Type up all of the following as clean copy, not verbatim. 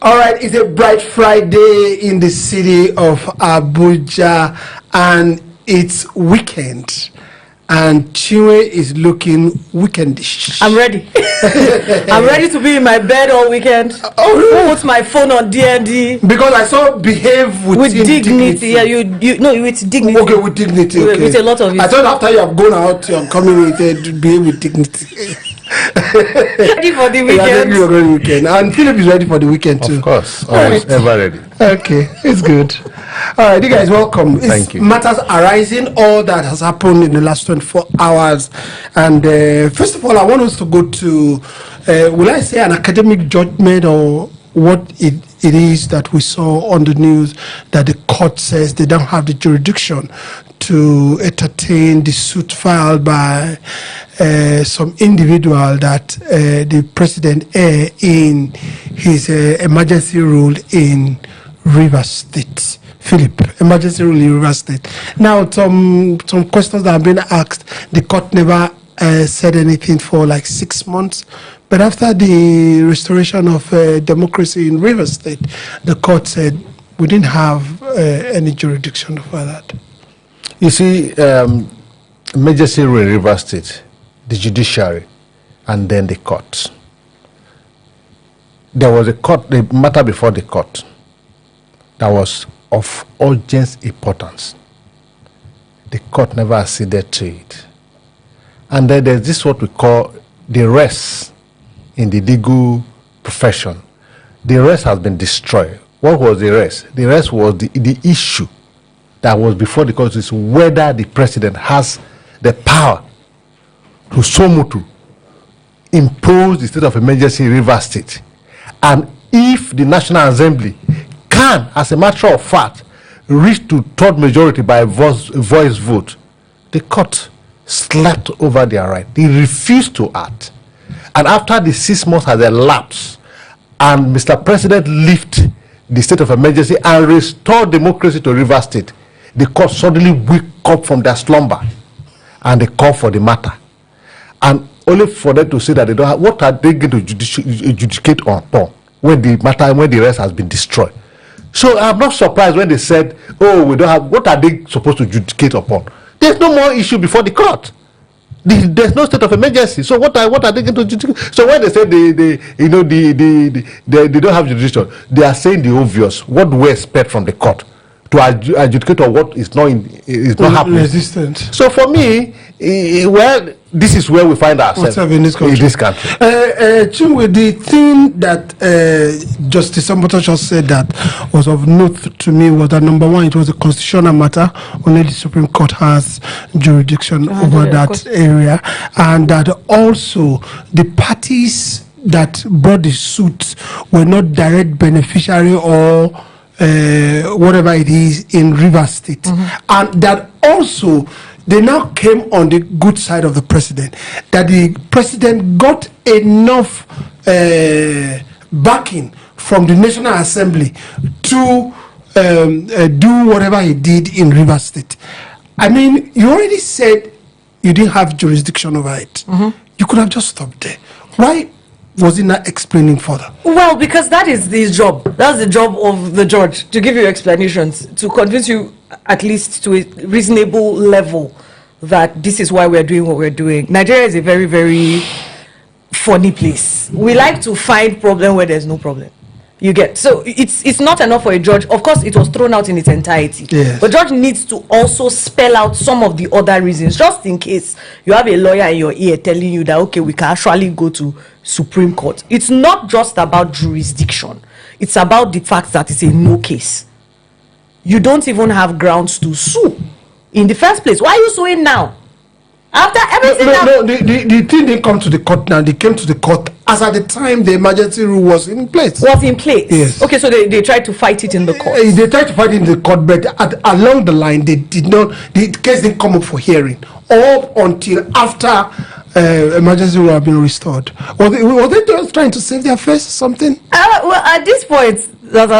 All right, it's a bright Friday in the city of Abuja, and it's weekend. And Chinwe is looking weekendish. I'm ready. I'm ready to be in my bed all weekend. Oh, really? Put my phone on D&D. Because I saw behave with dignity. Yeah, you no, with dignity. Okay, with dignity. Okay. With a lot of it. I thought after you have gone out, you're coming with behave with dignity. Ready for the weekend. Yeah, ready weekend. And Philip is ready for the weekend too. Of course, always, ever ready. Okay, it's good. All right, you guys, welcome. Thank you. Matters arising, all that has happened in the last 24 hours. And first of all, I want us to go to, will I say an academic judgment or what it is that we saw on the news that the court says they don't have the jurisdiction to entertain the suit filed by some individual that the president in his emergency rule in Rivers State. Philip, emergency rule in Rivers State. Now, some questions that have been asked, the court never said anything for like 6 months. But after the restoration of democracy in Rivers State, the court said we didn't have any jurisdiction over that. You see, emergency rule in Rivers State, the judiciary, and then the court. There was a court, the matter before the court that was of urgent importance. The court never acceded to it. And then there's this what we call the rest in the legal profession. The rest has been destroyed. What was the rest? The rest was the issue that was before the court is whether the president has the power to so much to impose the state of emergency in Rivers State. And if the National Assembly can, as a matter of fact, reach to third majority by a voice vote, the court slept over their right. They refused to act. And after the 6 months has elapsed, and Mr. President lifted the state of emergency and restored democracy to Rivers State, the court suddenly wake up from their slumber and they call for the matter. And only for them to say that they don't have, what are they going to adjudicate on when the rest has been destroyed? So I'm not surprised when they said, oh, we don't have, what are they supposed to adjudicate upon? There's no more issue before the court. There's no state of emergency. So what are they going to adjudicate? So when they say they don't have jurisdiction, they are saying the obvious. What do we expect from the court to adjudicate on what is not happening? Resistant. So for me, well, this is where we find ourselves in this country. Chinwe, the thing that Justice Samboto just said that was of note to me was that number one, it was a constitutional matter. Only the Supreme Court has jurisdiction over that area, and that also the parties that brought the suit were not direct beneficiary or whatever it is in Rivers State, and that also they now came on the good side of the president, that the president got enough backing from the National Assembly to do whatever he did in Rivers State. I mean, you already said you didn't have jurisdiction over it. You could have just stopped there. Why was he not explaining further? Well, because that is his job. That's the job of the judge, to give you explanations, to convince you at least to a reasonable level that this is why we're doing what we're doing. Nigeria is a very, very funny place. We like to find problem where there's no problem. You get, so it's not enough for a judge. Of course, it was thrown out in its entirety. Yes. But judge needs to also spell out some of the other reasons, just in case you have a lawyer in your ear telling you that, okay, we can actually go to Supreme Court. It's not just about jurisdiction. It's about the fact that it's a no case. You don't even have grounds to sue in the first place. Why are you suing now? After everything the thing didn't come to the court now. They came to the court as at the time the emergency rule was in place. Yes. Okay, so they tried to fight it in the court. They tried to fight it in the court, but along the line, they did not. The case didn't come up for hearing up until after emergency rule had been restored. Were they just trying to save their face or something? Well, at this point, that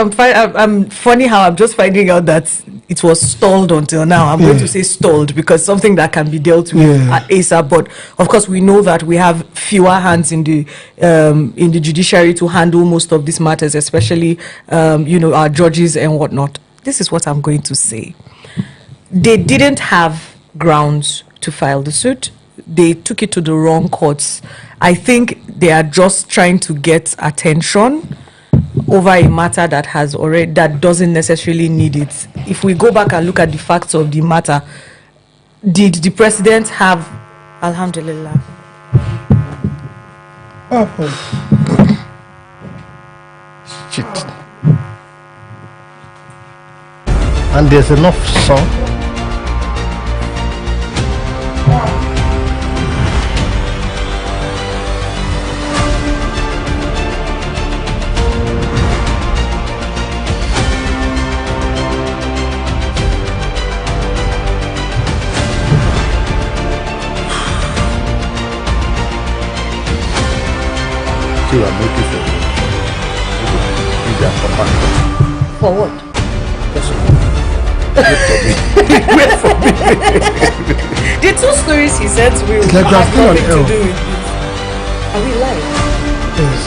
I'm funny how I'm just finding out that it was stalled until now. I'm going to say stalled because something that can be dealt with at ASAP. But of course, we know that we have fewer hands in the judiciary to handle most of these matters, especially our judges and whatnot. This is what I'm going to say. They didn't have grounds to file the suit. They took it to the wrong courts. I think they are just trying to get attention over a matter that doesn't necessarily need it. If we go back and look at the facts of the matter, did the president have Alhamdulillah? Shit. And there's enough sun. I'm looking for For what? Wait for me. The two stories he sent will Like have we're still on nothing to air. do with this. Are we live? Yes.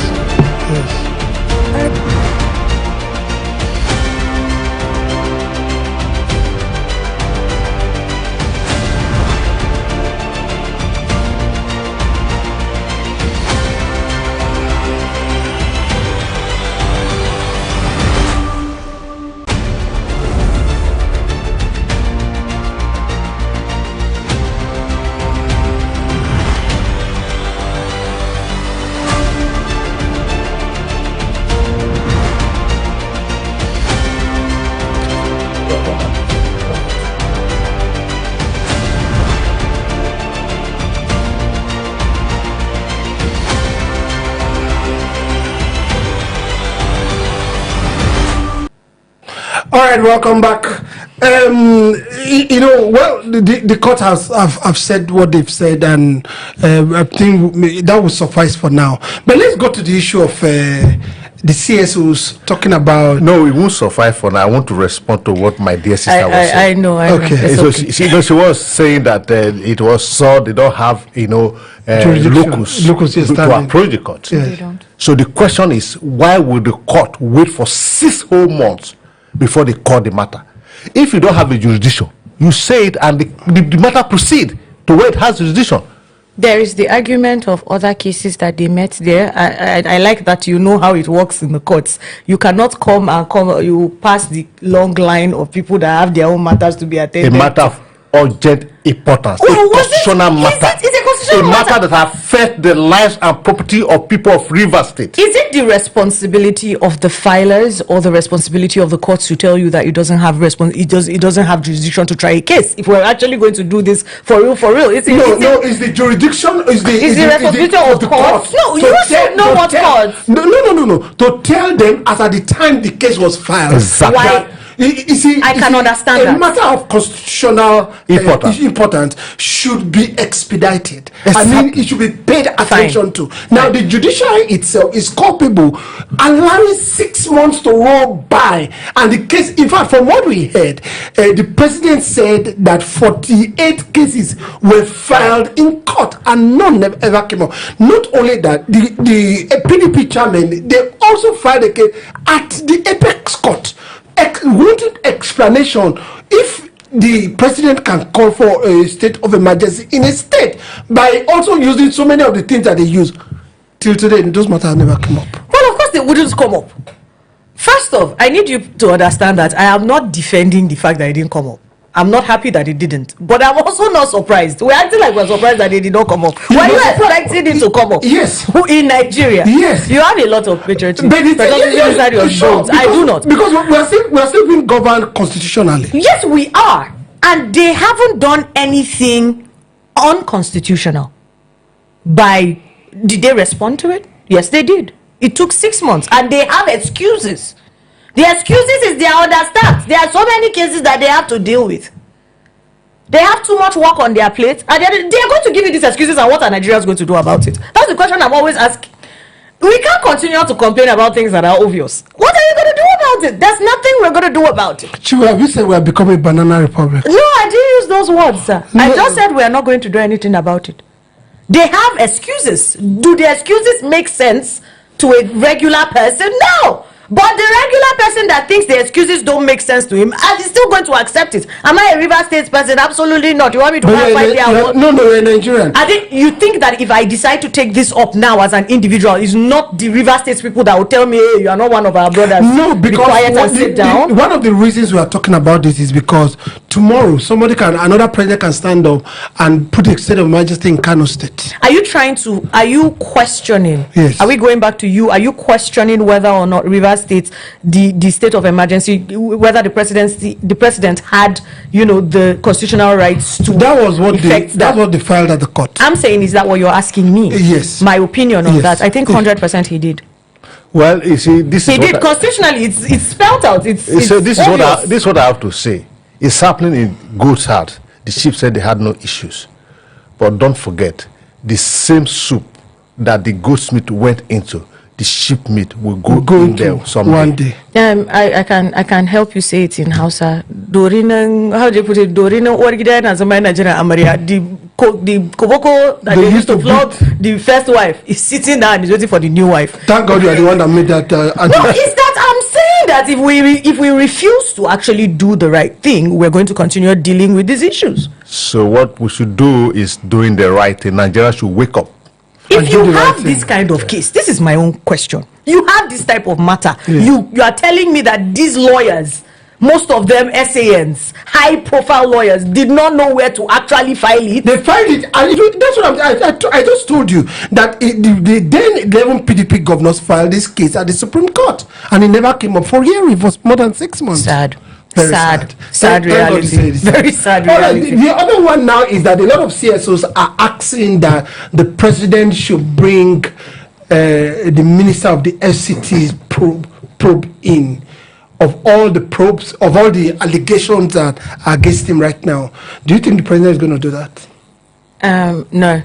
All right, welcome back. The court have said what they've said, and I think that will suffice for now. But let's go to the issue of the CSOs talking about. No, it won't suffice for now. I want to respond to what my dear sister was saying. I know. Okay. So she was saying that it was so they don't have locus yes, to approach the court. Yes. They don't. So the question is, why would the court wait for 6 whole months before they call the matter? If you don't have a jurisdiction, you say it and the matter proceed to where it has jurisdiction. There is the argument of other cases that they met there. I like that you know how it works in the courts. You cannot you pass the long line of people that have their own matters to be attended. A matter of urgent importance. Well, a constitutional matter. It's a constitutional matter that affects the lives and property of people of Rivers State. Is it the responsibility of the filers or the responsibility of the courts to tell you that it doesn't have it doesn't have jurisdiction to try a case? If we're actually going to do this for real, it's the jurisdiction is the responsibility of the courts. No, you should know what courts. No. To tell them as at the time the case was filed. Exactly. Why? I can understand that. A matter of constitutional importance should be expedited. Exactly. I mean, it should be paid attention to. Now, the judiciary itself is culpable, allowing 6 months to roll by, and the case. In fact, from what we heard, the president said that 48 cases were filed in court, and none ever came up. Not only that, the PDP chairman, they also filed a case at the apex court. Wanted explanation if the president can call for a state of emergency in a state by also using so many of the things that they use. Till today, those matters never come up. Well, of course they wouldn't come up. First off, I need you to understand that I am not defending the fact that it didn't come up. I'm not happy that it didn't, but I'm also not surprised. We're acting like we're surprised that it did not come up. Were you expecting it to come up? Yes. In Nigeria? Yes. You have a lot of patriotism. But Inside your bones. I do not. Because we are still being governed constitutionally. Yes, we are. And they haven't done anything unconstitutional. Did they respond to it? Yes, they did. It took 6 months, and they have excuses. The excuses is they are understaffed. There are so many cases that they have to deal with. They have too much work on their plate, and they are going to give you these excuses, and what are Nigerians going to do about it? That's the question I'm always asking. We can't continue to complain about things that are obvious. What are you going to do about it? There's nothing we're going to do about it. Chiwa, have you said we are becoming a banana republic? No, I didn't use those words, sir. No. I just said we are not going to do anything about it. They have excuses. Do the excuses make sense to a regular person? No. But the regular person that thinks the excuses don't make sense to him is still going to accept it. Am I a River State person? Absolutely not. You want me to go and fight there? No, you're a Nigerian. I think you think that if I decide to take this up now as an individual, it's not the River State people that will tell me, hey, you are not one of our brothers. No, because be quiet and sit down. One of the reasons we are talking about this is because tomorrow another president can stand up and put a state of emergency in Kano State. Are you questioning? Yes. Are we going back to you? Are you questioning whether or not River State, the state of emergency, whether the president had, the constitutional rights to That's what they filed at the court. I'm saying, is that what you're asking me? Yes. My opinion on Yes. that. I think 100% he did. Well, you see, this He is did constitutionally. It's spelled out. So this is obvious. what I have to say. It's happening in Goat's Heart. The chief said they had no issues, but don't forget, the same soup that the goatsmith went into, the sheep meat will go in there someday. One day. I can help you say it in Hausa. Dorina, how do you put it? Dorina orgida na zama Nigeria amaria. The koboko that they used to flog the first wife is sitting there and is waiting for the new wife. Thank God you are the one that made that. No, it's that I'm saying that if we refuse to actually do the right thing, we're going to continue dealing with these issues. So what we should do is doing the right thing. Nigeria should wake up. If you have this kind of case, this is my own question. You have this type of matter. You are telling me that these lawyers, most of them SANs, high-profile lawyers, did not know where to actually file it. They filed it, and that's what I just told you, that the then 11 PDP governors filed this case at the Supreme Court, and it never came up for hearing. It was more than 6 months. Sad. Very Sad reality. Very sad reality. The other one now is that a lot of CSOs are asking that the president should bring the minister of the FCT's probe in, of all the probes, of all the allegations that are against him right now. Do you think the president is going to do that? No.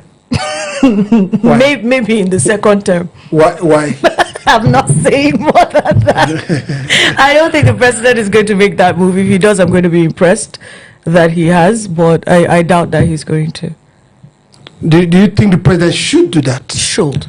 Maybe in the second term. Why? I'm not saying more than that. I don't think the president is going to make that move. If he does, I'm going to be impressed that he has, but I doubt that he's going to. Do you think the president should do that? Should.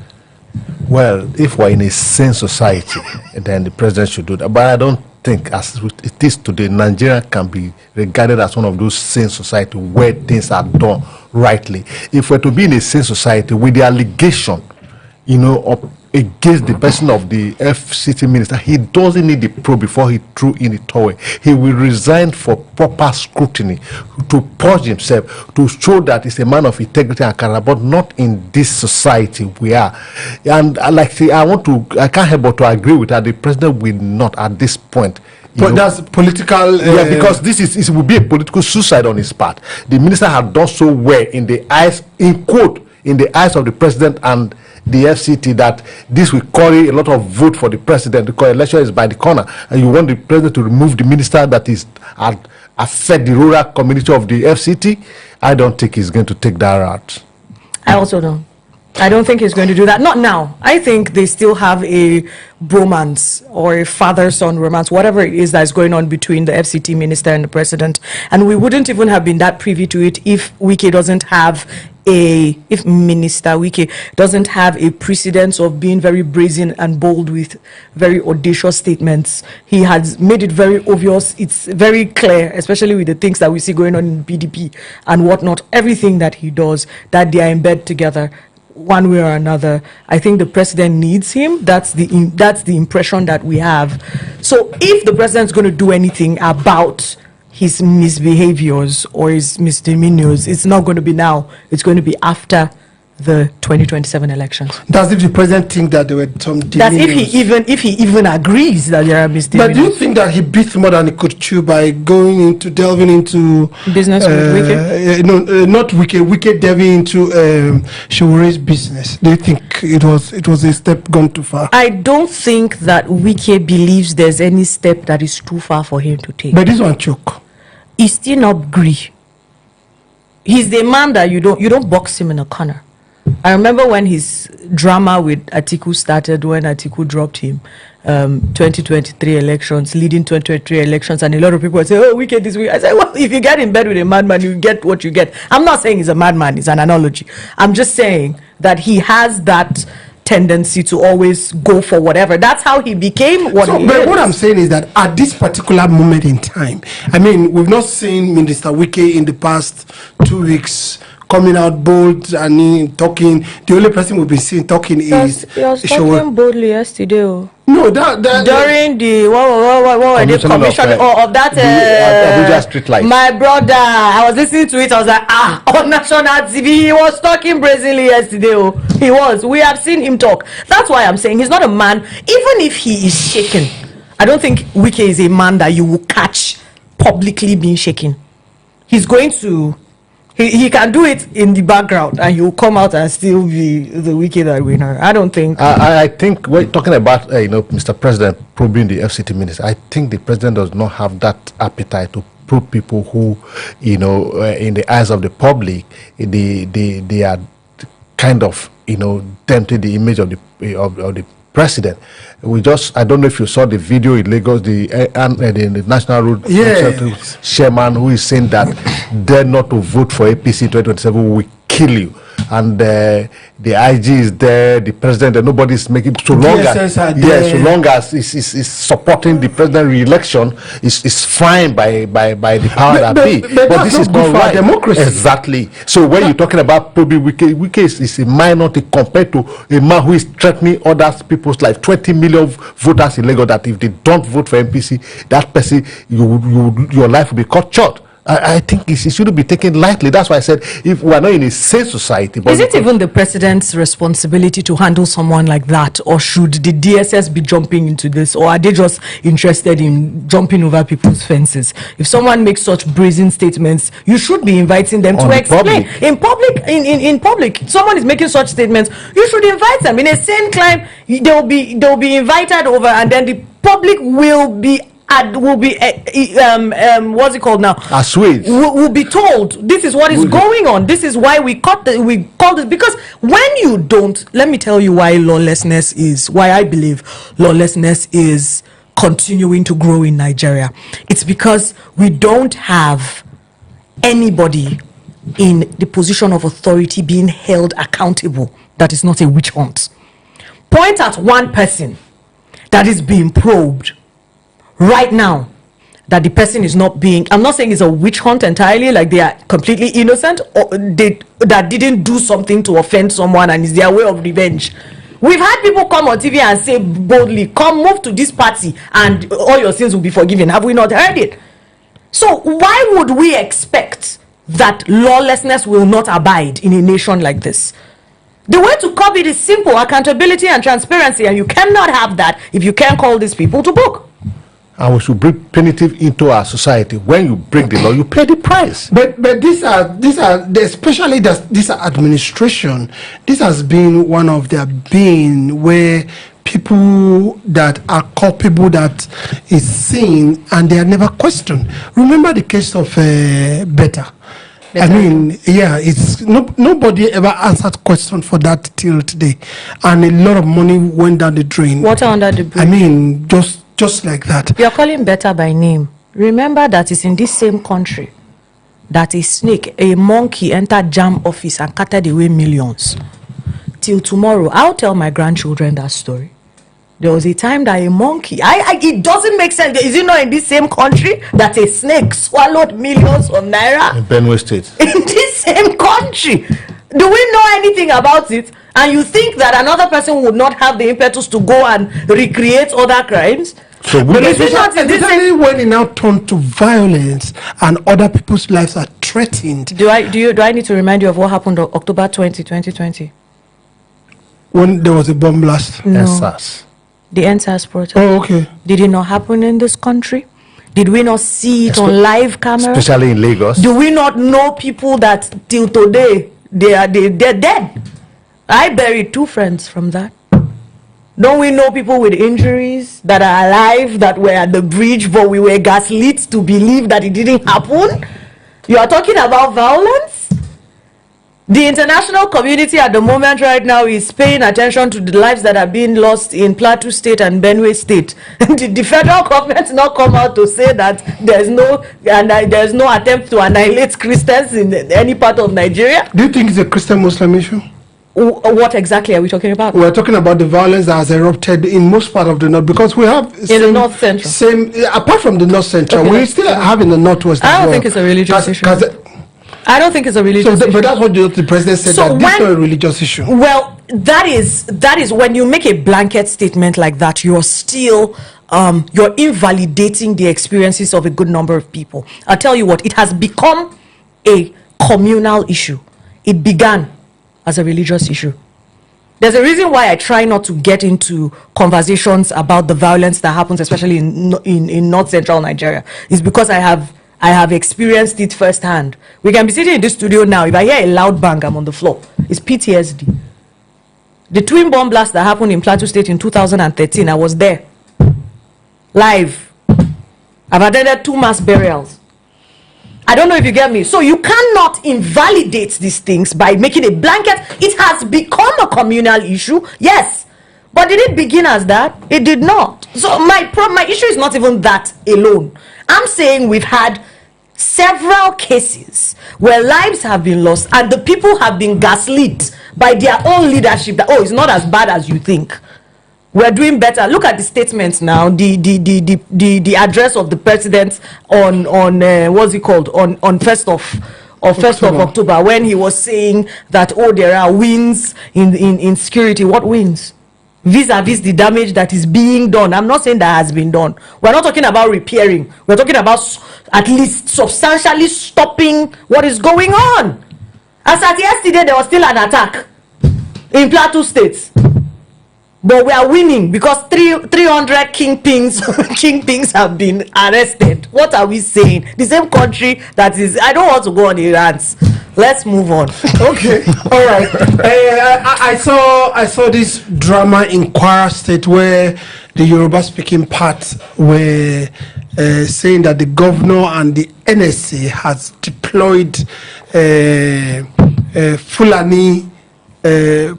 Well, if we're in a sane society, then the president should do that. But I don't think, as it is today, Nigeria can be regarded as one of those sane society where things are done rightly. If we're to be in a sane society with the allegation, against the person of the FCT minister, he doesn't need the probe before he threw in the towel. He will resign for proper scrutiny to purge himself, to show that he's a man of integrity and character, but not in this society we are. And I can't help but to agree with that. The president will not at this point. But that's political. Because it will be a political suicide on his part. The minister had done so well in the eyes, in quote, in the eyes of the president and the FCT, that this will carry a lot of vote for the president because election is by the corner, and you want the president to remove the minister that is affect the rural community of the FCT. I don't think he's going to take that route. I also don't. I don't think he's going to do that. Not now. I think they still have a bromance or a father-son romance, whatever it is that's going on between the FCT minister and the president. And we wouldn't even have been that privy to it if Minister Wike doesn't have a precedence of being very brazen and bold with very audacious statements. He has made it very obvious. It's very clear, especially with the things that we see going on in PDP and whatnot, everything that he does, that they are in bed together one way or another. I think the president needs him. That's the impression that we have. So if the president's going to do anything about his misbehaviors or his misdemeanors, it's not going to be now. It's going to be after the 2027 elections. That's if the president thinks that there were some demeanors. That's if he even agrees that there are misdemeanors. But do you think that he beat more than he could chew by delving into business with Wike? No, not Wike. Wike delving into Showore's business. Do you think it was a step gone too far? I don't think that Wike believes there's any step that is too far for him to take. But this one choke. He's still not agree. He's the man that you don't box him in a corner. I remember when his drama with Atiku started, when Atiku dropped him, 2023 elections, leading 2023 elections, and a lot of people say, oh, Wike this week. I said, well, if you get in bed with a madman, you get what you get. I'm not saying he's a madman, it's an analogy. I'm just saying that he has that tendency to always go for whatever. That's how he became what he but is. what I'm saying is that at this particular moment in time, I mean, we've not seen Minister Wike in the past 2 weeks coming out bold and talking. The only person we've been seeing talking is He was talking boldly yesterday. No, during the what were they commission of that Abuja street light. My brother, I was listening to it. I was like, on national TV, he was talking brazenly yesterday. He was. We have seen him talk. That's why I'm saying he's not a man. Even if he is shaken, I don't think Wike is a man that you will catch publicly being shaken. He's going to. He can do it in the background, and he'll come out and still be the Wike that we know. I don't think. I think we're talking about Mr. President probing the FCT minister. I think the president does not have that appetite to probe people who, in the eyes of the public, they are kind of tempted the image of the president. I don't know if you saw the video in Lagos, the National Road chairman who is saying that dare not to vote for APC 2027 will kill you. And the IG is there, the president, and nobody's making so long as is supporting the president re-election is fine by the power that be. But this is not right. Democracy. Exactly. So when you're talking about probably Wike is a minority compared to a man who is threatening other people's life. 20 million voters in Lagos that if they don't vote for MPC, that person your life will be cut short. I think it shouldn't be taken lightly. That's why I said if we are not in a sane society. But is it even the president's responsibility to handle someone like that, or should the DSS be jumping into this, or are they just interested in jumping over people's fences? If someone makes such brazen statements, you should be inviting them to explain in public. In public, someone is making such statements, you should invite them. In a sane climate, they'll be invited over, and then the public will be what's it called now? Assuaged. Will be told this is what is going on. This is why we called it, because when you don't, let me tell you why I believe lawlessness is continuing to grow in Nigeria. It's because we don't have anybody in the position of authority being held accountable that is not a witch hunt. Point at one person that is being probed right now, that the person is not being, I'm not saying it's a witch hunt entirely, like they are completely innocent, or that didn't do something to offend someone and is their way of revenge. We've had people come on TV and say boldly, come move to this party and all your sins will be forgiven. Have we not heard it? So why would we expect that lawlessness will not abide in a nation like this? The way to curb it is simple: accountability and transparency, and you cannot have that if you can't call these people to book. And we should bring punitive into our society. When you break the law, you pay the price. But these are especially this administration. This has been one of their being where people that are culpable that is seen and they are never questioned. Remember the case of Beta. I mean, it's nobody ever answered question for that till today, and a lot of money went down the drain. Water under the bridge. I mean, just like that. You're calling Beta by name. Remember that it's in this same country that a snake, a monkey, entered JAM office and carted away millions. Till tomorrow, I'll tell my grandchildren that story. There was a time that a monkey, it doesn't make sense. Is it not in this same country that a snake swallowed millions of naira? In Benue State. In this same country. Do we know anything about it? And you think that another person would not have the impetus to go and recreate other crimes? So but especially when it now turned to violence and other people's lives are threatened. Do I need to remind you of what happened on October 20, 2020? When there was a bomb blast? No. SARS. The NSAS protest. Oh, okay. Did it not happen in this country? Did we not see it on live camera? Especially in Lagos. Do we not know people that till today they're dead? I buried 2 friends from that. Don't we know people with injuries that are alive, that were at the bridge, but we were gaslit to believe that it didn't happen? You are talking about violence? The international community at the moment right now is paying attention to the lives that are being lost in Plateau State and Benue State. The federal government not come out to say that there's no attempt to annihilate Christians in any part of Nigeria. Do you think it's a Christian-Muslim issue? What exactly are we talking about? We're talking about the violence that has erupted in most part of the north, because we have in the north central. Apart from the north central, Okay, we still have in the northwest. I don't think it's a religious issue. I don't think it's a religious issue. But that's what the president said, that this is not a religious issue. Well, that is when you make a blanket statement like that, you're still you're invalidating the experiences of a good number of people. I'll tell you what, it has become a communal issue. It began as a religious issue. There's a reason why I try not to get into conversations about the violence that happens, especially in north central Nigeria. It's because I have experienced it firsthand. We can be sitting in this studio now. If I hear a loud bang, I'm on the floor. It's PTSD. The twin bomb blast that happened in Plateau State in 2013, I was there. Live. I've attended 2 mass burials. I don't know if you get me. So you cannot invalidate these things by making a blanket. It has become a communal issue, yes. But did it begin as that? It did not. So my issue is not even that alone. I'm saying we've had several cases where lives have been lost and the people have been gaslit by their own leadership that, oh, it's not as bad as you think. We're doing better. Look at the statements now. The address of the president on what's it called, on 1st of October, when he was saying that, oh, there are wins in security. What wins? Vis-a-vis the damage that is being done. I'm not saying that has been done. We're not talking about repairing. We're talking about at least substantially stopping what is going on. As at yesterday, there was still an attack in Plateau State. But we are winning because 300 kingpins have been arrested. What are we saying? The same country that is... I don't want to go on the rants. Let's move on. Okay, all right. I saw this drama in Kwara State where the Yoruba speaking part were saying that the governor and the NSA has deployed Fulani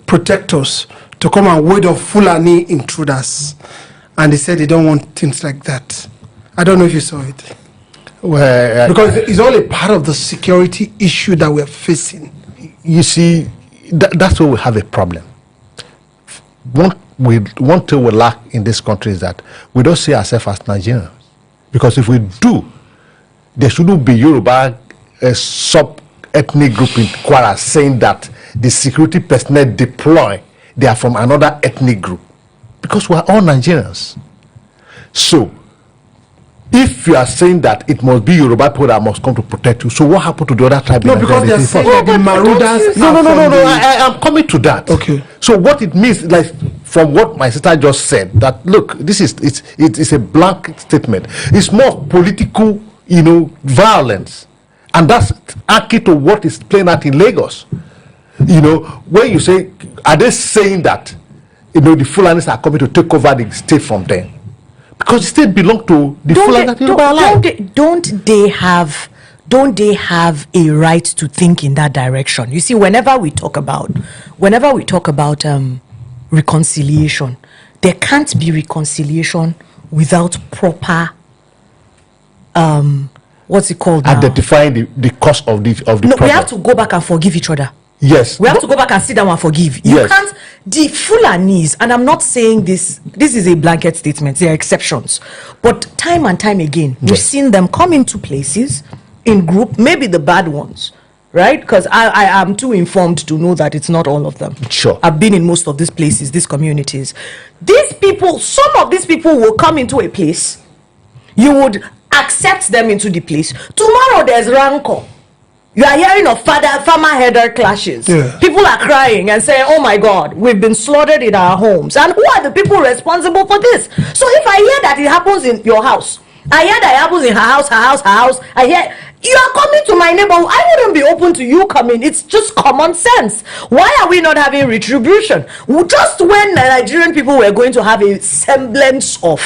protectors to come and ward off Fulani intruders, and they said they don't want things like that. I don't know if you saw it. Well, because it's all a part of the security issue that we're facing. You see, that's where we have a problem. One thing we lack in this country is that we don't see ourselves as Nigerians. Because if we do, there shouldn't be Yoruba sub-ethnic group in Kwara saying that the security personnel deploy, they are from another ethnic group, because we are all Nigerians. So if you are saying that it must be Yoruba people that must come to protect you, so what happened to the other tribe? No, because they are saying that the marauders. No. I am coming to that. Okay. So what it means, like from what my sister just said, that look, this is it's a blank statement. It's more political, violence, and that's akin to what is playing out in Lagos. When you say, are they saying that the Fulanis are coming to take over the state from them? Because the state belongs to the Fulani. Don't they have a right to think in that direction? You see, whenever we talk about reconciliation, there can't be reconciliation without proper what's it called now? Identifying the cause of the problem. We have to go back and forgive each other. Yes. We have to go back and sit down and forgive. You can't. The Fulanis, and I'm not saying this is a blanket statement, there are exceptions. But time and time again, we've seen them come into places in group, maybe the bad ones, right? Because I am too informed to know that it's not all of them. Sure. I've been in most of these places, these communities. These people, some of these people will come into a place, you would accept them into the place. Tomorrow there's rancor. You are hearing of farmer-header clashes. Yeah. People are crying and saying, oh my God, we've been slaughtered in our homes. And who are the people responsible for this? So if I hear that it happens in your house, I hear that it happens in her house, I hear, you are coming to my neighborhood, I wouldn't be open to you coming. It's just common sense. Why are we not having retribution? Just when the Nigerian people were going to have a semblance of,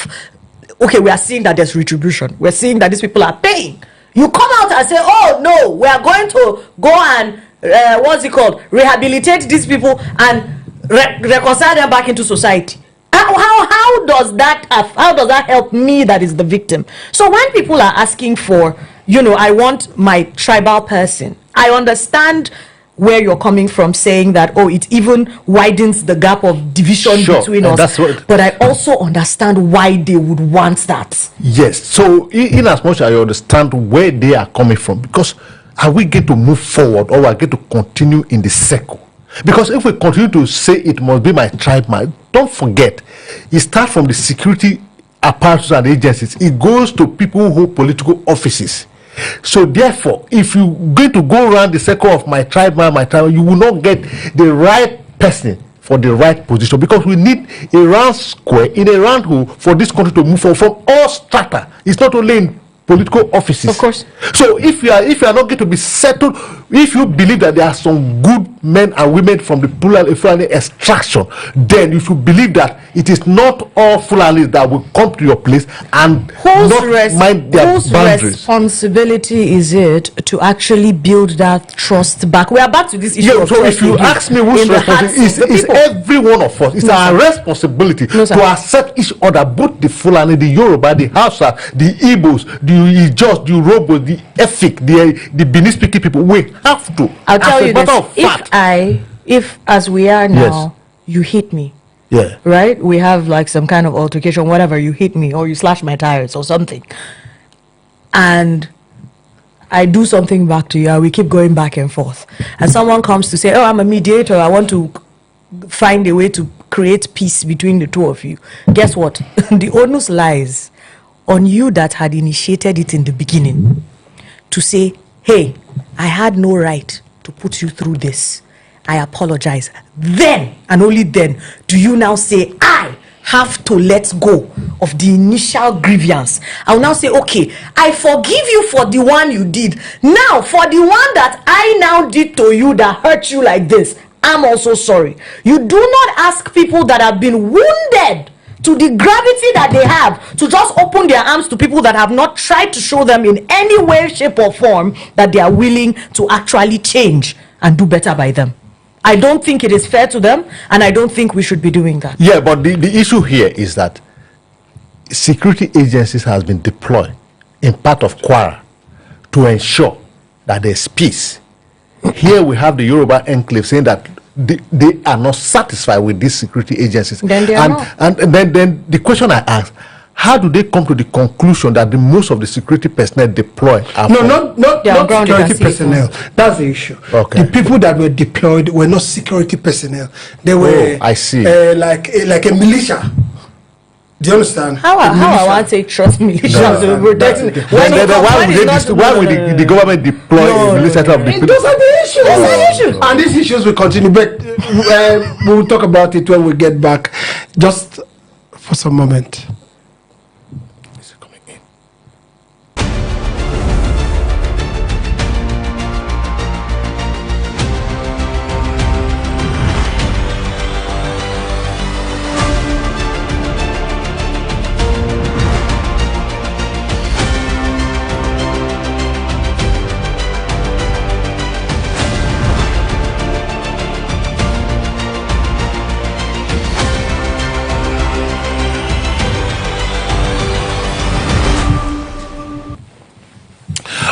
okay, we are seeing that there's retribution. We're seeing that these people are paying. You come out and say, oh no, we are going to go and what's it called, rehabilitate these people and reconcile them back into society. How does that help me that is the victim? So when people are asking for, I want my tribal person, I understand where you're coming from, saying that, it even widens the gap of division between us. But I also understand why they would want that. Yes. So in as much as I understand where they are coming from, because are we going to move forward or are we going to continue in the circle? Because if we continue to say it must be my tribe, don't forget, it starts from the security apparatus and agencies. It goes to people who hold political offices. So therefore, if you're going to go around the circle of my tribe, you will not get the right person for the right position, because we need a round square in a round hole for this country to move forward from all strata. It's not only in political offices. Of course. So if you are not going to be settled, if you believe that there are some good men and women from the Fulani extraction, then you should believe that it is not all Fulanis that will come to your place and mind their whose boundaries. Responsibility is it to actually build that trust back? We are back to this issue. So if you ask me whose responsibility is every one of us, it's our responsibility to accept each other, both the Fulani, the Yoruba, the Hausa, the Igbos, the Ijos, the Urhobo, the Efik, the Benin speaking people. We have to. I'll tell you this. If as we are now, you hit me. Yeah. Right? We have like some kind of altercation, whatever, you hit me or you slash my tires or something. And I do something back to you and we keep going back and forth. And someone comes to say, I'm a mediator, I want to find a way to create peace between the two of you. Guess what? The onus lies on you that had initiated it in the beginning to say, hey, I had no right to put you through this. I apologize. Then and only then do you now say, I have to let go of the initial grievance. I'll now say, okay, I forgive you for the one you did. Now, for the one that I now did to you that hurt you like this, I'm also sorry. You do not ask people that have been wounded to the gravity that they have to just open their arms to people that have not tried to show them in any way, shape or form that they are willing to actually change and do better by them. I don't think it is fair to them, and I don't think we should be doing that. Yeah, but the issue here is that security agencies has been deployed in part of Kwara to ensure that there's peace. Here we have the Yoruba enclave saying that they are not satisfied with these security agencies. Then they are not. And then the question I ask, how do they come to the conclusion that the most of the security personnel deployed are not security personnel? That's the issue. Okay. The people that were deployed were not security personnel. They were I see. Like a militia. Do you understand? How I want to take trust militia to protect me? Why would the government deploy a militia of the people? Those are the issues. Those are the issues. And these issues will continue, but we'll talk about it when we get back. Just for some moment.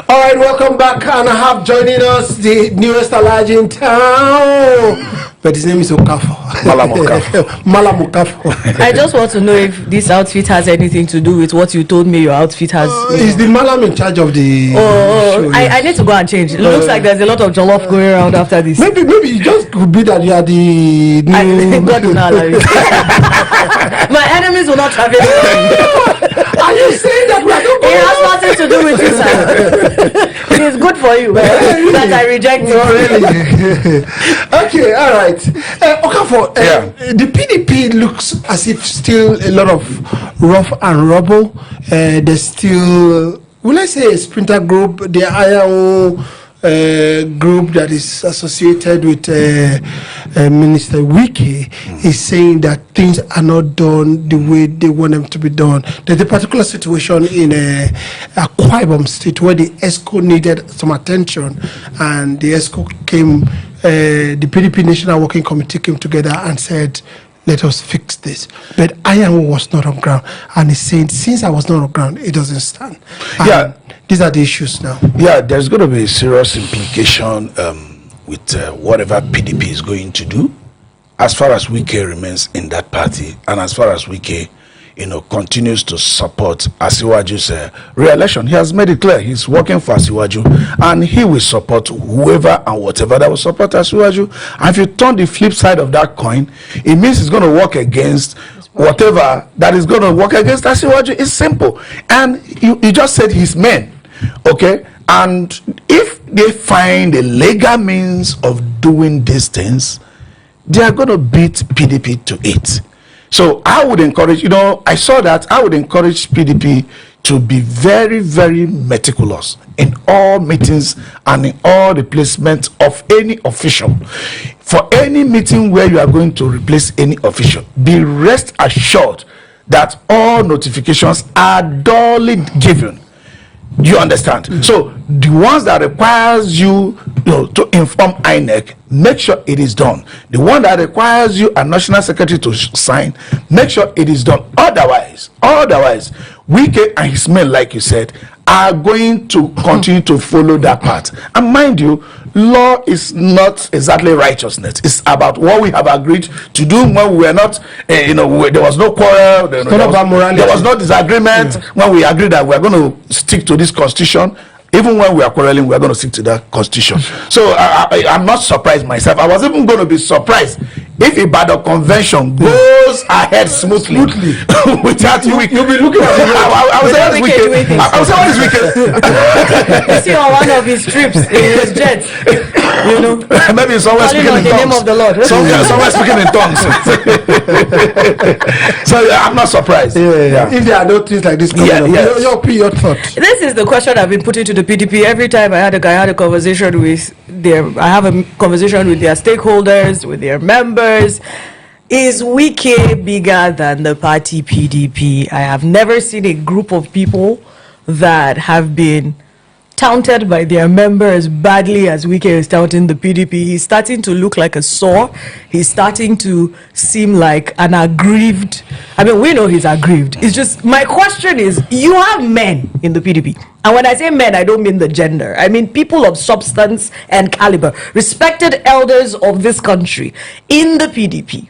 All right, welcome back, and I have joining us the newest Alhaji in town, but his name is Okafo. Malam Okafo. I just want to know if this outfit has anything to do with what you told me your outfit has. Is the Malam in charge of the show? I need to go and change. It looks like there's a lot of jollof going around after this. Maybe it just could be that you are the new... God will not allow it. My enemies will not travel. Are you saying that we are not It has nothing to do with you, sir. It is good for you that I reject you. Really? Okay, all right. Okafo, the PDP looks as if still a lot of rough and rubble. There's still, will I say, a splinter group, the IAO, group that is associated with Minister Wike is saying that things are not done the way they want them to be done. There's a particular situation in Akwa Ibom State where the ESCO needed some attention, and the ESCO came, the PDP National Working Committee came together and said, let us fix this. But Iron was not on ground, and he's saying, since I was not on ground, it doesn't stand. And these are the issues now. Yeah, there's going to be a serious implication with whatever PDP is going to do, as far as Wike remains in that party, and as far as Wike, continues to support Asiwaju's re-election. He has made it clear he's working for Asiwaju, and he will support whoever and whatever that will support Asiwaju. And if you turn the flip side of that coin, it means he's going to work against whatever that is going to work against Asiwaju. It's simple. And you just said his men, okay? And if they find a legal means of doing these things, they are going to beat PDP to it. So I would encourage, I saw that, I would encourage PDP to be very, very meticulous in all meetings and in all replacements of any official. For any meeting where you are going to replace any official, be rest assured that all notifications are duly given. You understand? So the ones that requires you, to inform INEC, make sure it is done. The one that requires you a national secretary to sign, make sure it is done. Otherwise, Wike and his men, like you said, are going to continue to follow that path. And mind you, law is not exactly righteousness. It's about what we have agreed to do when we were not, there was no quarrel, there was no disagreement, when we agreed that we are going to stick to this constitution. Even when we are quarreling, we are going to stick to that constitution. So I'm not surprised myself. I was even going to be surprised if Ibadan convention goes ahead smoothly without Wike. You'll be looking at me. I was saying what is Wike? You see on one of his trips in his jet, maybe someone speaking in tongues. Name of the Lord. Someone speaking in tongues. So I'm not surprised. If there are no things like this coming up, your thought. This is the question I've been putting to the PDP every time I had a conversation with their stakeholders, with their members. Is Wike bigger than the party PDP? I have never seen a group of people that have been touted by their members badly as Wike is touting the PDP. He's starting to look like a sore. He's starting to seem like an aggrieved. I mean, we know he's aggrieved. It's just, my question is, you have men in the PDP. And when I say men, I don't mean the gender. I mean people of substance and caliber, respected elders of this country in the PDP.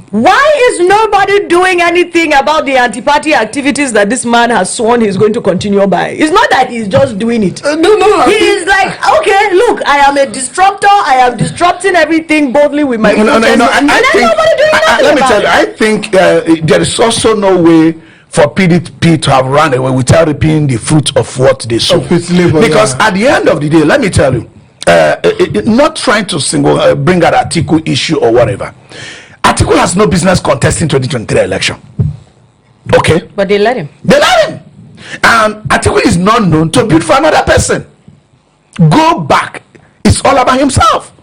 Why is nobody doing anything about the anti-party activities that this man has sworn he's going to continue by? It's not that he's just doing it. No. He's like, okay, look, I am a disruptor. I am disrupting everything boldly with my Let me tell you, I think there is also no way for PDP to have run away without reaping the fruit of what they sow. Because at the end of the day, let me tell you, not trying to bring out Atiku issue or whatever. Atiku has no business contesting 2023 election. Okay? But they let him. And Atiku is not known to bid for another person. Go back. It's all about himself.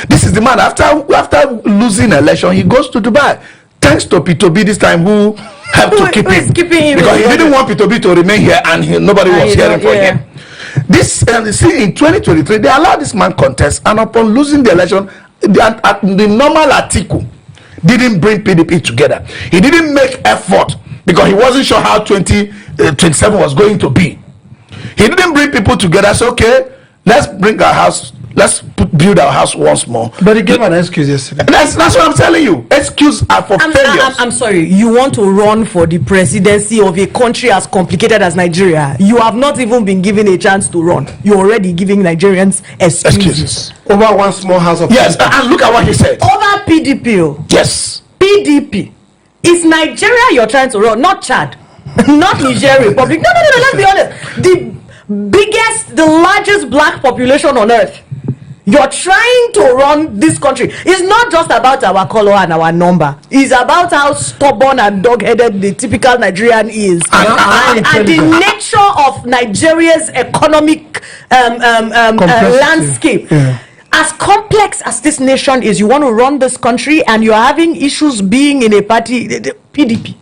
This is the man, after losing election, he goes to Dubai. Thanks to P2B this time, who helped to keep him. Because he didn't want P2B to remain here, and nobody was hearing from him. This, see, in 2023, they allowed this man contest, and upon losing the election, the normal Atiku didn't bring PDP together. He didn't make effort because he wasn't sure how 2027 was going to be. He didn't bring people together. So okay, let's build our house once more. But he gave an excuse yesterday. That's what I'm telling you. Excuses are for failures. I'm sorry. You want to run for the presidency of a country as complicated as Nigeria. You have not even been given a chance to run. You're already giving Nigerians excuses. Over one small house of yes, and look at what he said. Over PDP. Yes. PDP. It's Nigeria you're trying to run, not Chad. Not Niger Republic. No, let's be honest. The largest black population on earth. You're trying to run this country. It's not just about our color and our number. It's about how stubborn and dog-headed the typical Nigerian is. And the nature of Nigeria's economic landscape. Yeah. As complex as this nation is, you want to run this country and you're having issues being in a party, the PDP.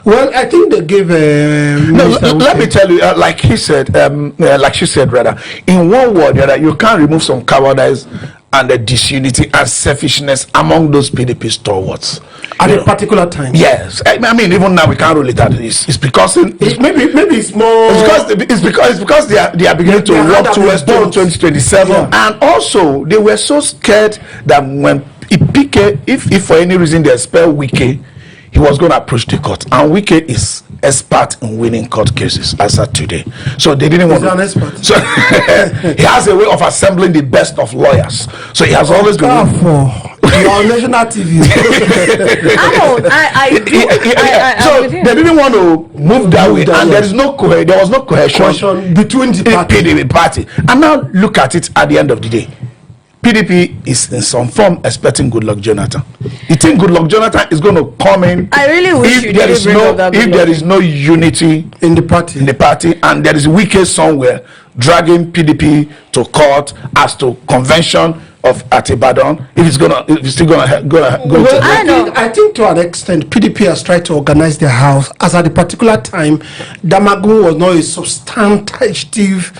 Well, I think they gave let me tell you, like he said, like she said, rather, in one word, you can't remove some cowardice and the disunity and selfishness among those PDP stalwarts at a particular time. Yes, I mean, even now we can't rule it out. It's because maybe it's more. It's because they are beginning to work towards 2027, and also they were so scared that when if for any reason they expel Wike, he was going to approach the court, and Wike is expert in winning court cases as at today. So they didn't want. He's an expert. So he has a way of assembling the best of lawyers. So he has always been. You're on national TV. So they didn't want to move that way, and there was no cohesion between the party. And now look at it at the end of the day. PDP is in some form expecting Goodluck Jonathan. You think Goodluck Jonathan is going to come in? I really wish if there is no unity in the party, and there is Wike somewhere dragging PDP to court as to convention of Ibadan, if it's still gonna go to. I think to an extent PDP has tried to organize their house, as at the particular time Damagun was not a substantive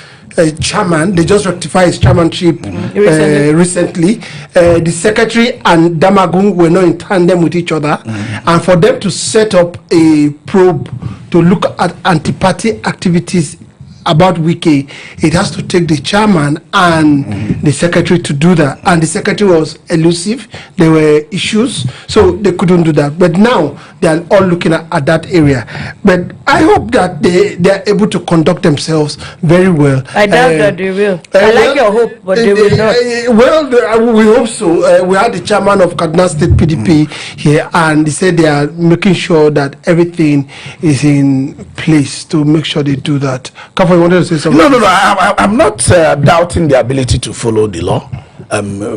chairman. They just rectified his chairmanship recently. The secretary and Damagun were not in tandem with each other, and for them to set up a probe to look at anti-party activities about Wike, it has to take the chairman and the secretary to do that, and the secretary was elusive. There were issues, so they couldn't do that. But now they are all looking at that area. But I hope that they are able to conduct themselves very well. I doubt that they will. I like your hope, but they will not. We hope so. We had the chairman of Kaduna State PDP here, and he said they are making sure that everything is in place to make sure they do that. You wanted to say something? No. I'm not doubting the ability to follow the law.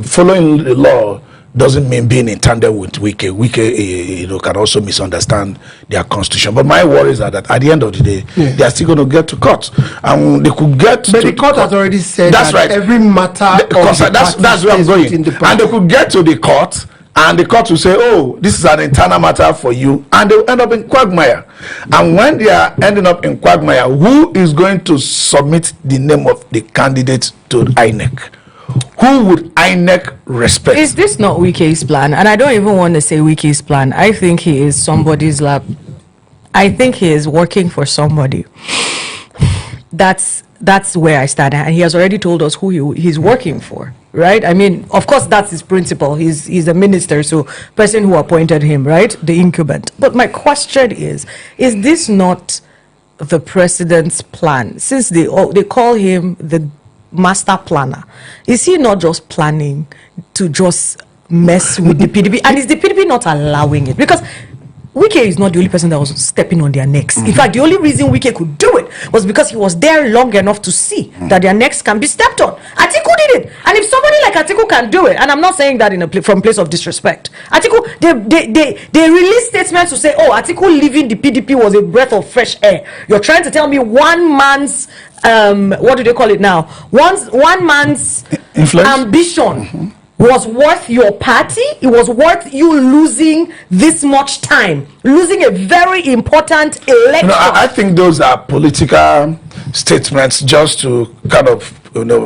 Following the law doesn't mean being in tandem with Wike. Wike, can also misunderstand their constitution. But my worries are that at the end of the day, they are still going to get to court, and they could get. But the court has already said that's right. Every matter. That's where I'm going. And they could get to the court, and the court will say, oh, this is an internal matter for you, and they will end up in quagmire. And when they are ending up in quagmire, who is going to submit the name of the candidate to INEC? Who would INEC respect? Is this not Wike's plan? And I don't even want to say Wike's plan. I think he is somebody's lab. I think he is working for somebody. That's where I stand, and he has already told us who he's working for, right? I mean, of course, that's his principle. He's a minister, so person who appointed him, right? The incumbent. But my question is this not the president's plan? Since they call him the master planner, is he not just planning to just mess with the PDP? And is the PDP not allowing it? Because Wike is not the only person that was stepping on their necks. In fact, the only reason Wike could do it was because he was there long enough to see that their necks can be stepped on. Atiku did it, and if somebody like Atiku can do it, and I'm not saying that from place of disrespect, Atiku, they released statements to say, oh, Atiku leaving the PDP was a breath of fresh air. You're trying to tell me one man's what do they call it now? One man's influence? Ambition was worth your party. It was worth you losing this much time, losing a very important election. I think those are political statements just to kind of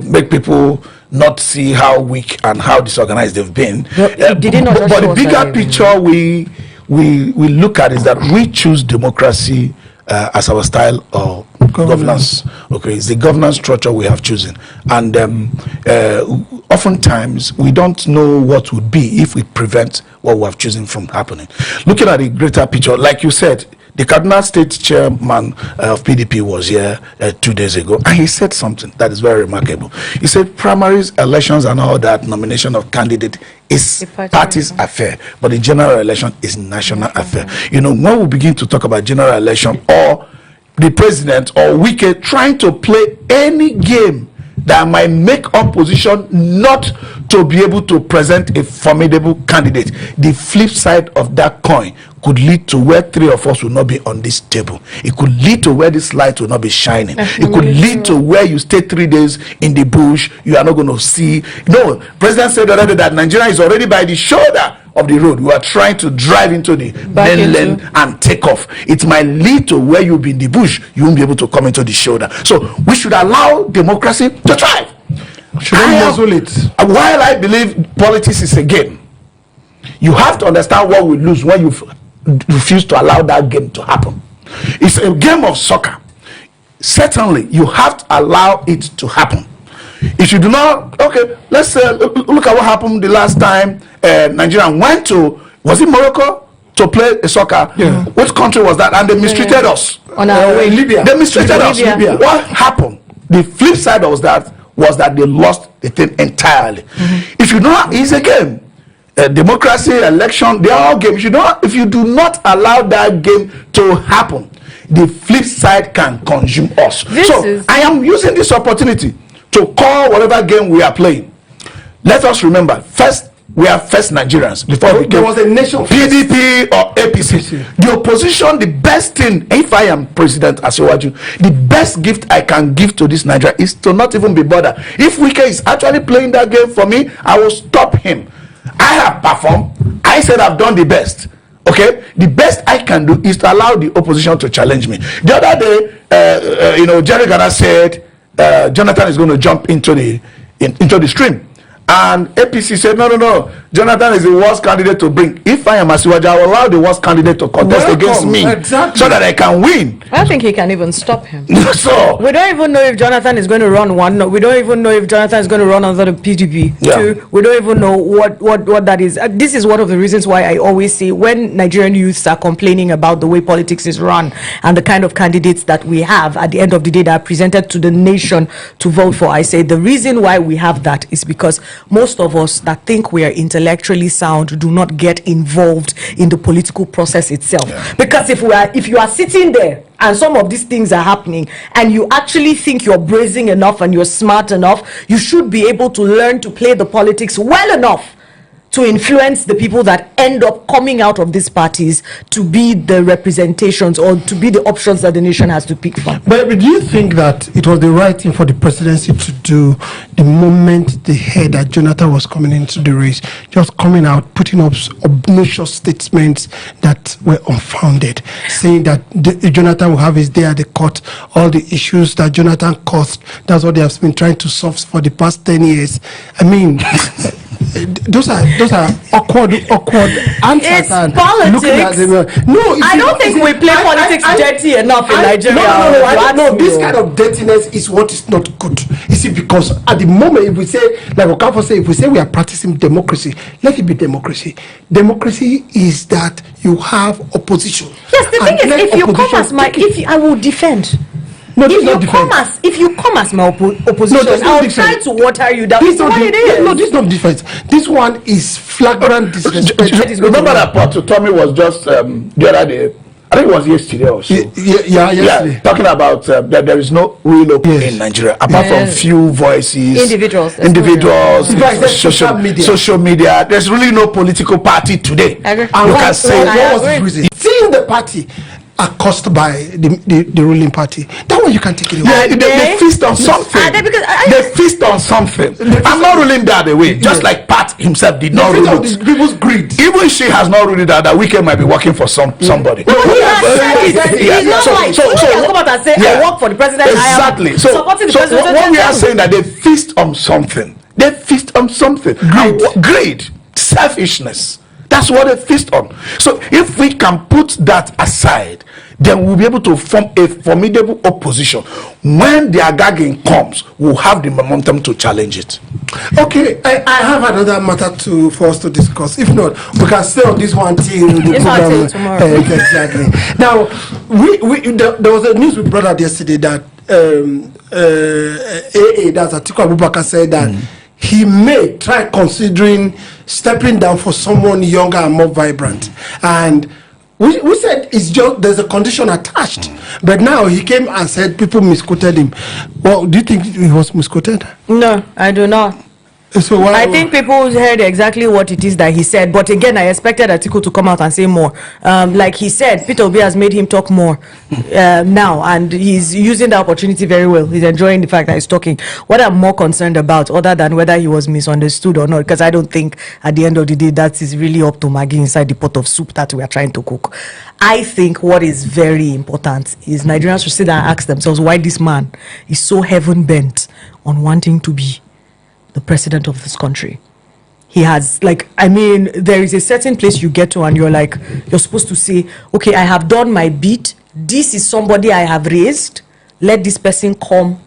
make people not see how weak and how disorganized they've been. But the bigger picture we look at is that we choose democracy as our style of governance. Okay, it's the governance structure we have chosen, and oftentimes we don't know what would be if we prevent what we have chosen from happening. Looking at the greater picture, like you said, the Kaduna State chairman of PDP was here 2 days ago, and he said something that is very remarkable. He said primaries, elections, and all that, nomination of candidate is party's affair, but the general election is national affair. When we begin to talk about general election, or the president or Wike trying to play any game that might make opposition not to be able to present a formidable candidate. The flip side of that coin could lead to where three of us will not be on this table. It could lead to where this light will not be shining. It could lead to where you stay 3 days in the bush, you are not going to see. No, President said already that Nigeria is already by the shoulder of the road. You are trying to drive into the mainland and take off. It might lead to where you'll be in the bush, you won't be able to come into the shoulder. So we should allow democracy to thrive. Should I muzzle it? While I believe politics is a game, you have to understand what we lose when you refuse to allow that game to happen. It's a game of soccer. Certainly, you have to allow it to happen. If you do not, okay, let's look at what happened the last time Nigeria went to, was it Morocco, to play a soccer? Yeah. Which country was that? And they mistreated us. On our way. Libya. They mistreated us. Libya. What happened? The flip side was that they lost the thing entirely. If you know, it's a game. Democracy, election, they are all games. If you do not allow that game to happen, the flip side can consume us. I am using this opportunity to call whatever game we are playing. Let us remember, first we are first Nigerians before we there was a nation PDP or APC. The opposition, the best thing, if I am President Asiwaju, the best gift I can give to this Nigeria is to not even be bothered. If Wike is actually playing that game for me, I will stop him. I have performed. I said I've done the best. Okay, the best I can do is to allow the opposition to challenge me. The other day, Jerry Gana said Jonathan is going to jump into the stream, and APC said no, Jonathan is the worst candidate to bring. If I am Asiwaju, I will allow the worst candidate to contest against me, so that I can win. I don't think he can even stop him. So we don't even know if Jonathan is going to run one. No, we don't even know if Jonathan is going to run under the PDP. Yeah. Two, we don't even know what that is. This is one of the reasons why I always say when Nigerian youths are complaining about the way politics is run and the kind of candidates that we have at the end of the day that are presented to the nation to vote for, I say the reason why we have that is because most of us that think we are intellectually sound do not get involved in the political process itself. Yeah. Because if you are sitting there and some of these things are happening and you actually think you're brazen enough and you're smart enough, you should be able to learn to play the politics well enough to influence the people that end up coming out of these parties to be the representations or to be the options that the nation has to pick from. But do you think that it was the right thing for the presidency to do the moment they heard that Jonathan was coming into the race, just coming out, putting up obnoxious statements that were unfounded, saying that Jonathan will have his day at the court, all the issues that Jonathan caused, that's what they have been trying to solve for the past 10 years. I mean, those are awkward answers. It's politics. I don't think we play politics dirty enough in Nigeria. No, this kind of dirtiness is what is not good. You see, because at the moment, if we say, like Okafor say, if we say we are practicing democracy, let it be democracy. Democracy is that you have opposition. Yes, the thing is, if you come as I will defend. No, if you come as my opposition, I'll try to water you down. This is what it is. No, this is not defense. This one is flagrant disrespect. Remember that part to Tommy was just the other day. I think it was yesterday or so. Yesterday. Talking about that there is no real open in Nigeria apart from few voices, individuals, social media. There's really no political party today. And you can say what was the reason? Seeing the party are caused by the ruling party. That one you can take it away. Yeah, they feast on something. They feast on something. I'm not ruling that away. Just like Pat himself did not rule it. People's greed. Even she has not ruled it that Wike might be working for somebody. No, he has said it. He's not like come out and say I work for the president. Exactly. I am supporting the president. What we are saying that they feast on something. They feast on something. Greed, selfishness. That's what they feast on. So if we can put that aside, then we'll be able to form a formidable opposition. When the gagging comes, we'll have the momentum to challenge it. Okay, I have another matter for us to discuss. If not, we can stay on this one till the program. Tomorrow. Exactly. Now, there was a news we brought out yesterday that that's Atiku Abubakar said that he may try considering stepping down for someone younger and more vibrant. And we said it's just there's a condition attached. But now he came and said people misquoted him. Well, do you think he was misquoted? No, I do not. So why, I think people heard exactly what it is that he said, but again, I expected Atiku to come out and say more. Like he said, Peter Obi has made him talk more now, and he's using the opportunity very well. He's enjoying the fact that he's talking. What I'm more concerned about, other than whether he was misunderstood or not, because I don't think at the end of the day that is really up to Maggie inside the pot of soup that we are trying to cook. I think what is very important is Nigerians should sit down and ask themselves why this man is so heaven bent on wanting to be the president of this country. He has, like, I mean, there is a certain place you get to and you're like, you're supposed to say, okay, I have done my bit. This is somebody I have raised. Let this person come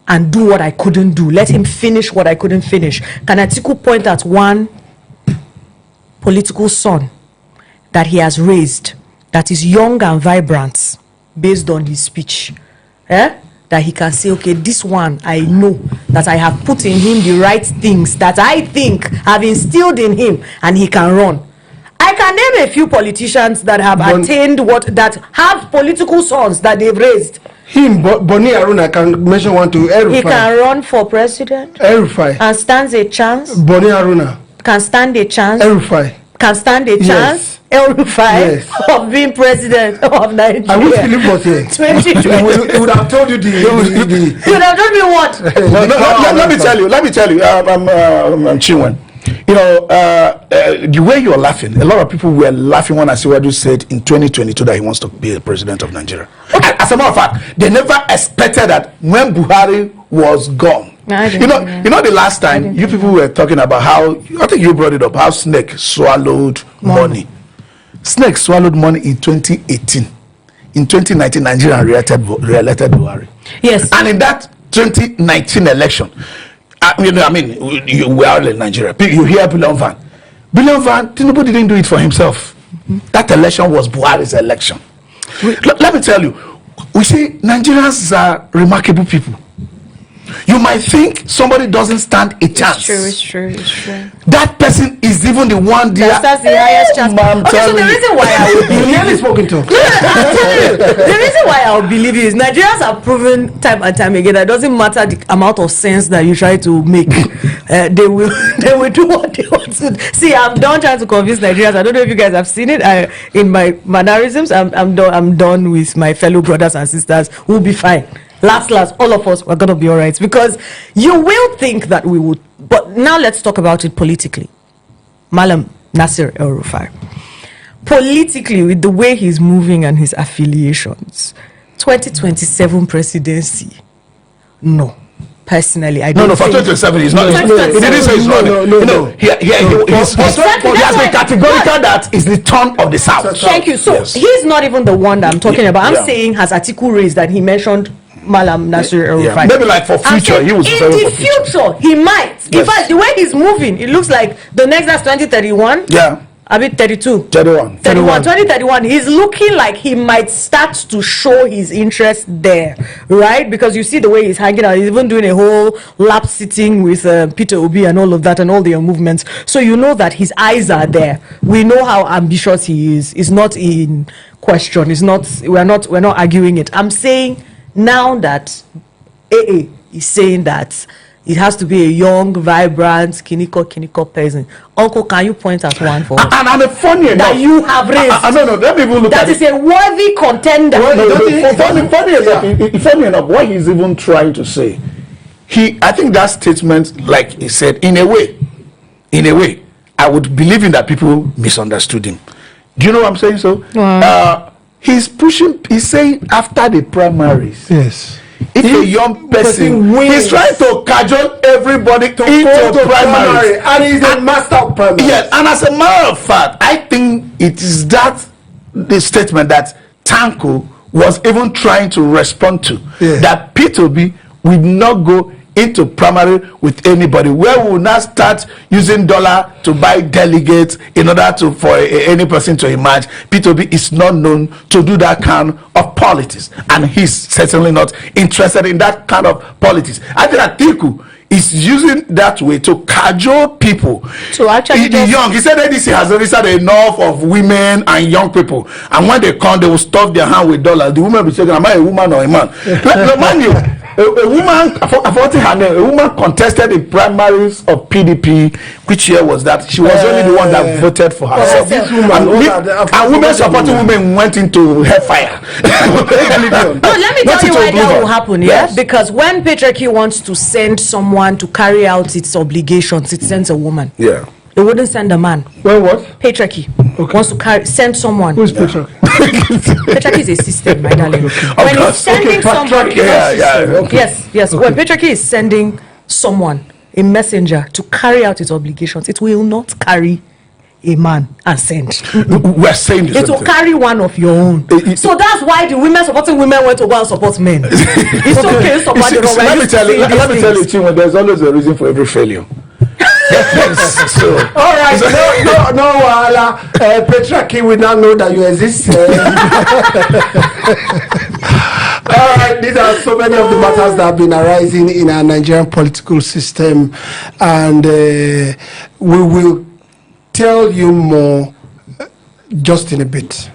and do what I couldn't do. Let him finish what I couldn't finish. Can Atiku point at one political son that he has raised that is young and vibrant based on his speech? That he can say, okay, this one, I know that I have put in him the right things that I think have instilled in him, and he can run. I can name a few politicians that have attained that have political sons that they've raised. Him, Boni Aruna, can mention one to Erufai. He can run for president. Erufai. And stands a chance. Boni Aruna. Can stand a chance. Erufai. Can stand a chance. El-Rufai of being president of Nigeria. I wish Philip was here. 2020. He would have told you the He would have told me what? Let me tell you, I'm Chinwen. You know, the way you're laughing, a lot of people were laughing when Asiwaju said in 2022 that he wants to be the president of Nigeria. Okay. As a matter of fact, they never expected that when Buhari was gone. No, you know the last time you people were talking about how, I think you brought it up, how Snake swallowed money. Snake swallowed money in 2018. In 2019, Nigeria re-elected Buhari. Yes. And in that 2019 election, I mean, we are in Nigeria. You hear Billion Van. Billion Van, Tinubu didn't do it for himself. That election was Buhari's election. Let me tell you, we see Nigerians are remarkable people. You might think somebody doesn't stand a chance. It's true. That person is even the one that's the highest chance. Okay, so the reason why I would You nearly spoken to. the reason why I would believe you is Nigerians have proven time and time again that it doesn't matter the amount of sense that you try to make, they will do what they want to do. See, I'm done trying to convince Nigerians. I don't know if you guys have seen it in my mannerisms. I'm done with my fellow brothers and sisters. We'll be fine. Last, all of us, we're going to be all right. Because you will think that we would. But now let's talk about it politically. Malam Nasir El-Rufai. Politically, with the way he's moving and his affiliations, 2027 presidency, no. Personally, I don't No, for 2027, he's not. He didn't say he's running. No. He has been categorical that is the turn of the South. Thank you. So he's not even the one that I'm talking about. I'm saying, has Atiku raised that he mentioned Malam Nasir El-Rufai? Maybe like for future, he was in the future, he might. In fact, the way he's moving, it looks like the next that's 2031. Yeah. I mean 32. 31. 2031. He's looking like he might start to show his interest there, right? Because you see the way he's hanging out. He's even doing a whole lap sitting with Peter Obi and all of that and all their movements. So you know that his eyes are there. We know how ambitious he is. It's not in question. It's not. We're not arguing it. I'm saying now that AA is saying that it has to be a young, vibrant, kiniko person. Uncle, can you point at one for us? And I'm a funny enough that you have raised. No. Let me look that at is a worthy contender. Funny enough, what he's even trying to say, I think that statement, like he said, in a way, I would believe in that people misunderstood him. Do you know what I'm saying? So, he's saying after the primaries. Yes. If a young person he's trying to cajole everybody into primary, and he's a master of primary. Yes, and as a matter of fact, I think it is the statement that Tanko was even trying to respond to, that P2B will not go into primary with anybody, where we will now start using dollar to buy delegates in order for any person to emerge. P2B is not known to do that kind of politics, and he's certainly not interested in that kind of politics. I think Atiku is using that way to cajole people. So actually, the young, he said ADC has registered enough of women and young people, and when they come, they will stuff their hand with dollars. The woman will be saying, am I a woman or a man? Mind you, a woman, I forgot her name, a woman contested in primaries of PDP. Which year was that? She was only the one that voted for herself. This woman, And women supporting women went into hellfire. No, let me tell you why that will happen, yeah? Yes. Because when patriarchy wants to send someone to carry out its obligations, it sends a woman. Yeah. It wouldn't send a man. Well, what? Patriarchy wants to send someone. Who is patriarchy? Patriarchy is a system, my darling. When it's sending someone, yes. When patriarchy is sending someone, a messenger, to carry out its obligations, it will not carry a man and send. We're saying this. It will carry one of your own. So that's why the women supporting women went to go and support men. It's okay, support the wrong. Let me tell you, Chinwe, there's always a reason for every failure. So, All right, no, Wahala. Patriarchy will not know that you exist. All right, these are so many of the matters that have been arising in our Nigerian political system, and we will tell you more just in a bit.